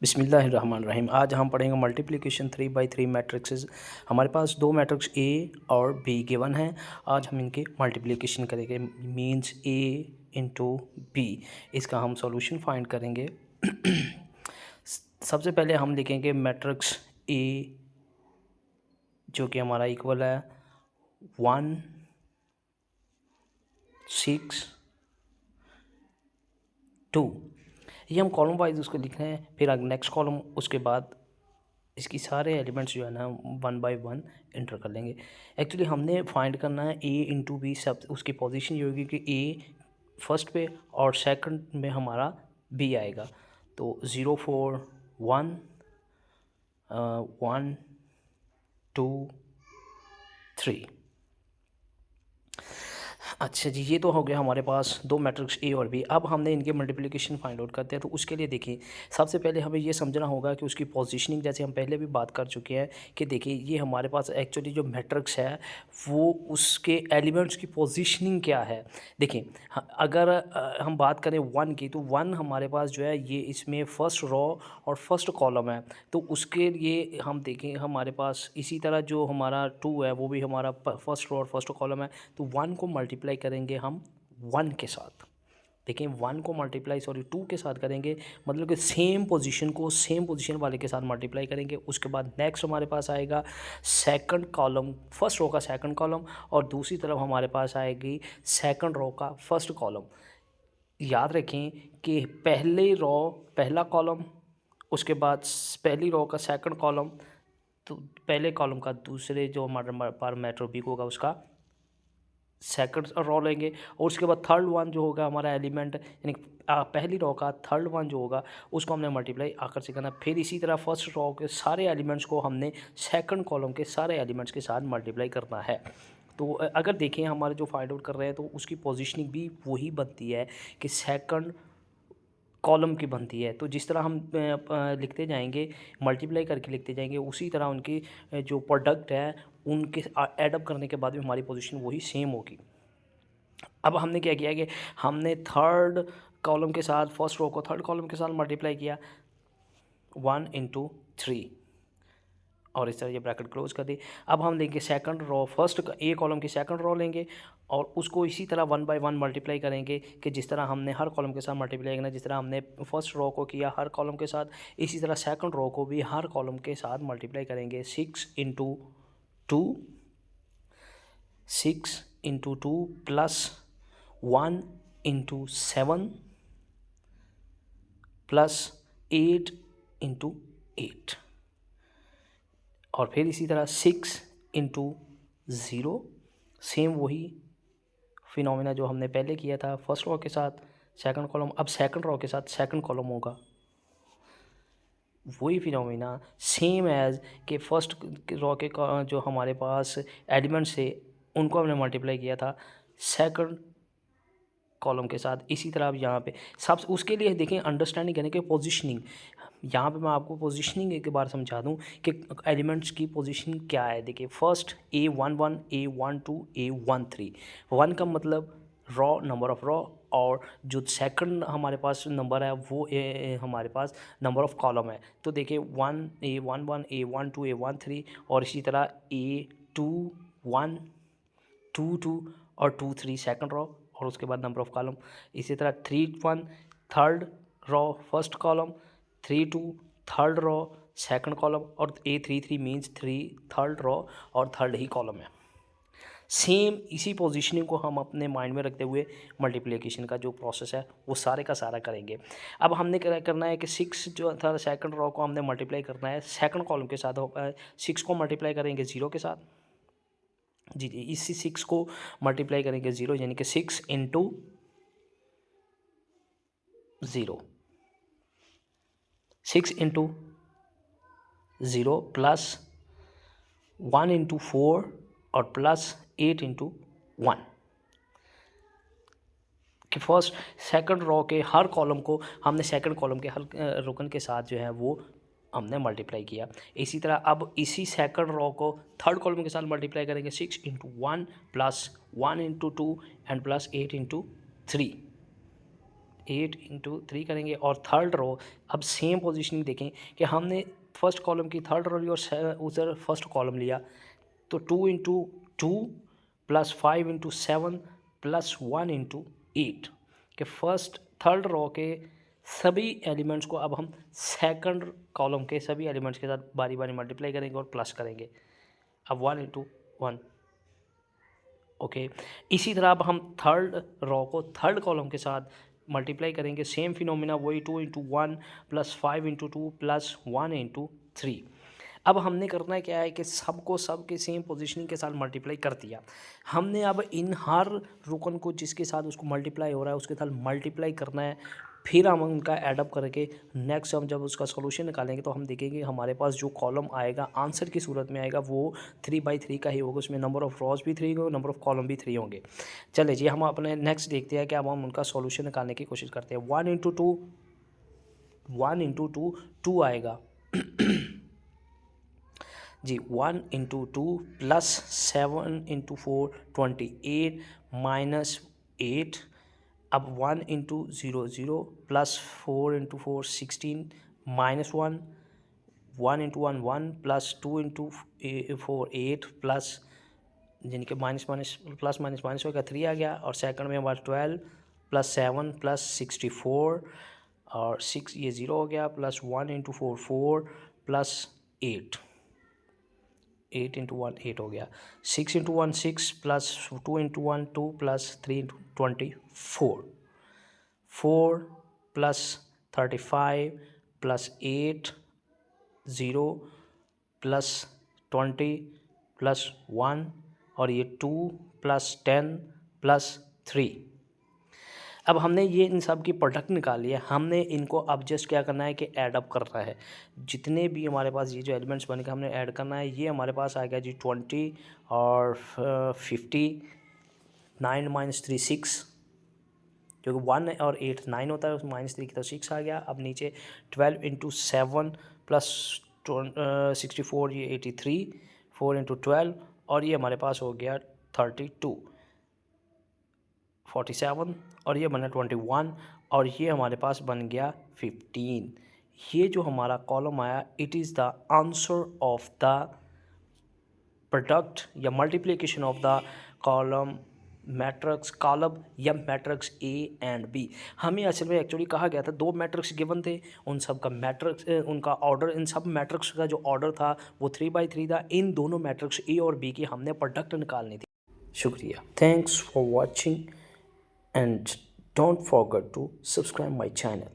बिस्मिल्लाहिर्रहमानिर्रहीम। आज हम पढ़ेंगे मल्टीप्लिकेशन 3 by 3 मैट्रिक्सेस। हमारे पास दो मैट्रिक्स ए और बी गिवन हैं। आज हम इनके मल्टीप्लिकेशन करेंगे, मींस ए इंटू बी। इसका हम सॉल्यूशन फाइंड करेंगे। सबसे पहले हम लिखेंगे मैट्रिक्स ए जो कि हमारा इक्वल है 1 6 2। ये हम कॉलम वाइज उसको लिख रहे हैं। फिर नेक्स्ट कॉलम, उसके बाद इसकी सारे एलिमेंट्स जो है ना 1 by 1 एंटर कर लेंगे। एक्चुअली हमने फाइंड करना है ए इंटू बी, सब उसकी पोजीशन ये होगी कि ए फर्स्ट पे और सेकंड में हमारा बी आएगा। तो 0 4 1 1 2 3। अच्छा जी, ये तो हो गया हमारे पास दो मैट्रिक्स ए और बी। अब हमने इनके मल्टीप्लिकेशन फाइंड आउट करते हैं। तो उसके लिए देखिए, सबसे पहले हमें ये समझना होगा कि उसकी पोजीशनिंग, जैसे हम पहले भी बात कर चुके हैं कि देखिए ये हमारे पास एक्चुअली जो मैट्रिक्स है वो उसके एलिमेंट्स की पोजीशनिंग क्या है। देखिए अगर हम बात करें 1 की, तो 1 हमारे पास जो है ये इसमें फर्स्ट रो और फर्स्ट कॉलम है। तो उसके लिए हम देखें हमारे पास इसी तरह जो हमारा 2 है वो भी हमारा फर्स्ट रो और फर्स्ट कॉलम है। तो 1 को मल्टीप्लाई करेंगे हम 1 के साथ। देखें 1 को मल्टीप्लाई 2 के साथ करेंगे, मतलब कि सेम पोजीशन को सेम पोजीशन वाले के साथ मल्टीप्लाई करेंगे। उसके बाद नेक्स्ट हमारे पास आएगा सेकंड कॉलम, फर्स्ट रो का सेकंड कॉलम, और दूसरी तरफ हमारे पास आएगी सेकंड रो का फर्स्ट कॉलम। याद रखें कि पहले रो पहला कॉलम, उसके बाद पहली रो का सेकंड कॉलम, तो पहले कॉलम का दूसरे जो हमारा पैरामीटर बी होगा उसका सेकंड रो लेंगे। और उसके बाद थर्ड वन जो होगा हमारा एलिमेंट, यानी पहली रो का थर्ड वन जो होगा उसको हमने मल्टीप्लाई आकर से करना। फिर इसी तरह फर्स्ट रो के सारे एलिमेंट्स को हमने सेकंड कॉलम के सारे एलिमेंट्स के साथ मल्टीप्लाई करना है। तो अगर देखें हमारे जो फाइंड आउट कर रहे हैं तो उसकी पोजीशनिंग भी वही बनती है कि सेकंड कॉलम की बनती है। तो जिस तरह हम लिखते जाएंगे, मल्टीप्लाई करके लिखते जाएंगे, उसी तरह उनकी जो प्रोडक्ट है उनके एडअप करने के बाद भी हमारी पोजीशन वही सेम होगी। अब हमने क्या किया कि हमने थर्ड कॉलम के साथ फर्स्ट रो को थर्ड कॉलम के साथ मल्टीप्लाई किया 1 × 3, और इस तरह ये ब्रैकेट क्लोज कर दी। अब हम लेंगे second row, first A column की सेकंड रो लेंगे और उसको इसी तरह 1 by 1 मल्टीप्लाई करेंगे कि जिस तरह हमने हर कॉलम के साथ मल्टीप्लाई करना, जिस तरह हमने फर्स्ट रो को किया हर कॉलम के साथ, इसी तरह सेकंड रो को भी हर कॉलम के साथ मल्टीप्लाई करेंगे। 6 × 2 6 × 2 प्लस 1 × 7 प्लस 8 × 8, और फिर इसी तरह 6 × 0, सेम वही फिनोमिना जो हमने पहले किया था फर्स्ट रो के साथ सेकंड कॉलम, अब सेकंड रो के साथ सेकंड कॉलम होगा। वही फिनोमिना सेम एज के फर्स्ट रो के जो हमारे पास एलिमेंट्स थे उनको हमने मल्टीप्लाई किया था सेकंड कॉलम के साथ। इसी तरह अब यहाँ पे सब उसके लिए देखें अंडरस्टैंडिंग यानी कि पोजीशनिंग। यहाँ पे मैं आपको पोजीशनिंग एक बार समझा दूँ कि एलिमेंट्स की पोजीशनिंग क्या है। देखिए फर्स्ट A11 A12 A13। 1 का मतलब रॉ, नंबर ऑफ़ रॉ, और जो सेकंड हमारे पास नंबर है वो हमारे पास नंबर ऑफ़ कॉलम है। तो देखिए 1 A11 A12 A13, और इसी तरह A21 2 और 2 3 सेकंड रॉ, और उसके बाद नंबर ऑफ़ कॉलम। इसी तरह 3 1 third raw first column, 3 2 third raw second column, और A33 मीन्स 3 थर्ड रॉ और थर्ड ही कॉलम है। सेम इसी पोजीशनिंग को हम अपने माइंड में रखते हुए मल्टीप्लिकेशन का जो प्रोसेस है वो सारे का सारा करेंगे। अब हमने करना है कि 6 जो था सेकंड रॉ को हमने मल्टीप्लाई करना है सेकंड कॉलम के साथ। 6 को मल्टीप्लाई करेंगे 0 के साथ, जी इसी 6 को मल्टीप्लाई करेंगे 0, यानी कि 6 × 0, 6 × 0 प्लस 1 × 4 और प्लस 8 × 1, कि फर्स्ट सेकंड रो के हर कॉलम को हमने सेकंड कॉलम के हर रुकन के साथ जो है वो हमने मल्टीप्लाई किया। इसी तरह अब इसी सेकंड रो को थर्ड कॉलम के साथ मल्टीप्लाई करेंगे 6 × 1 प्लस 1 × 2 एंड प्लस 8 × 3, 8 इंटू 3 करेंगे। और थर्ड रो अब सेम पोजीशनिंग देखें कि हमने फर्स्ट कॉलम की थर्ड रो ली और उधर फर्स्ट कॉलम लिया, तो 2 into 2 plus 5 into 7 plus 1 into 8 के फर्स्ट थर्ड रो के सभी एलिमेंट्स को अब हम सेकंड कॉलम के सभी एलिमेंट्स के साथ बारी बारी मल्टीप्लाई करेंगे और प्लस करेंगे। अब 1 इंटू 1, ओके। इसी तरह अब हम थर्ड रो को थर्ड कॉलम के साथ मल्टीप्लाई करेंगे, सेम फिनोमिना वही 2 into 1 plus 5 into 2 plus 1 into 3। अब हमने करना है क्या है कि सबको सब के सेम पोजीशनिंग के साथ मल्टीप्लाई कर दिया। हमने अब इन हर रुकन को जिसके साथ उसको मल्टीप्लाई हो रहा है उसके साथ मल्टीप्लाई करना है, फिर हम उनका एडअप करके नेक्स्ट हम जब उसका सॉल्यूशन निकालेंगे तो हम देखेंगे हमारे पास जो कॉलम आएगा आंसर की सूरत में आएगा वो 3/3 का ही होगा। उसमें नंबर ऑफ़ रॉज भी 3 होंगे, नंबर ऑफ़ कॉलम भी 3 होंगे। चले जी हम अपने नेक्स्ट देखते हैं कि अब हम उनका सॉल्यूशन निकालने की कोशिश करते हैं। 1 इंटू 2 2 आएगा जी। 1 इंटू 2 प्लस 7 इंटू 4 28 माइनस 8। अब 1 into 0 0 plus 4 into 4 16 minus 1। 1 into 1 1 plus 2 into 4 8 plus यानी कि minus minus plus minus minus होगा 3 आ गया। और सेकंड में हमारा 12 प्लस 7 प्लस 64 और 6 ये 0 हो गया। प्लस 1 इंटू 4 4 प्लस 8 इंटू 1 8 हो गया। 6 into 1 6 plus 2 into 1 2 plus 3 into 24 4 plus 35 plus 8 0 plus 20 plus 1 और ये 2 प्लस 10 प्लस 3। अब हमने ये इन सब की प्रोडक्ट निकाली है, हमने इनको अब जस्ट क्या करना है कि ऐड अप करना है। जितने भी हमारे पास ये जो एलिमेंट्स बन के हमने ऐड करना है, ये हमारे पास आ गया जी 20 और 50 9 माइनस 3 6, क्योंकि 1 और 8 9 होता है, उसमें -3 की तो 6 आ गया। अब नीचे 12 इंटू 7 प्लस 64 ये 83 4 इंटू 12 और ये हमारे पास हो गया 32 47 और ये बना 21 और ये हमारे पास बन गया 15। ये जो हमारा कॉलम आया it is the answer of the product या multiplication of the column matrix column या मैट्रिक्स ए एंड बी। हमें असल में एक्चुअली कहा गया था 2 मैट्रिक्स गिवन थे, उन सब का मैट्रिक्स उनका ऑर्डर, इन सब मैट्रिक्स का जो ऑर्डर था वो 3/3 था। इन दोनों मैट्रिक्स ए और बी की हमने प्रोडक्ट निकालनी थी। शुक्रिया, thanks for watching and don't forget to subscribe my channel.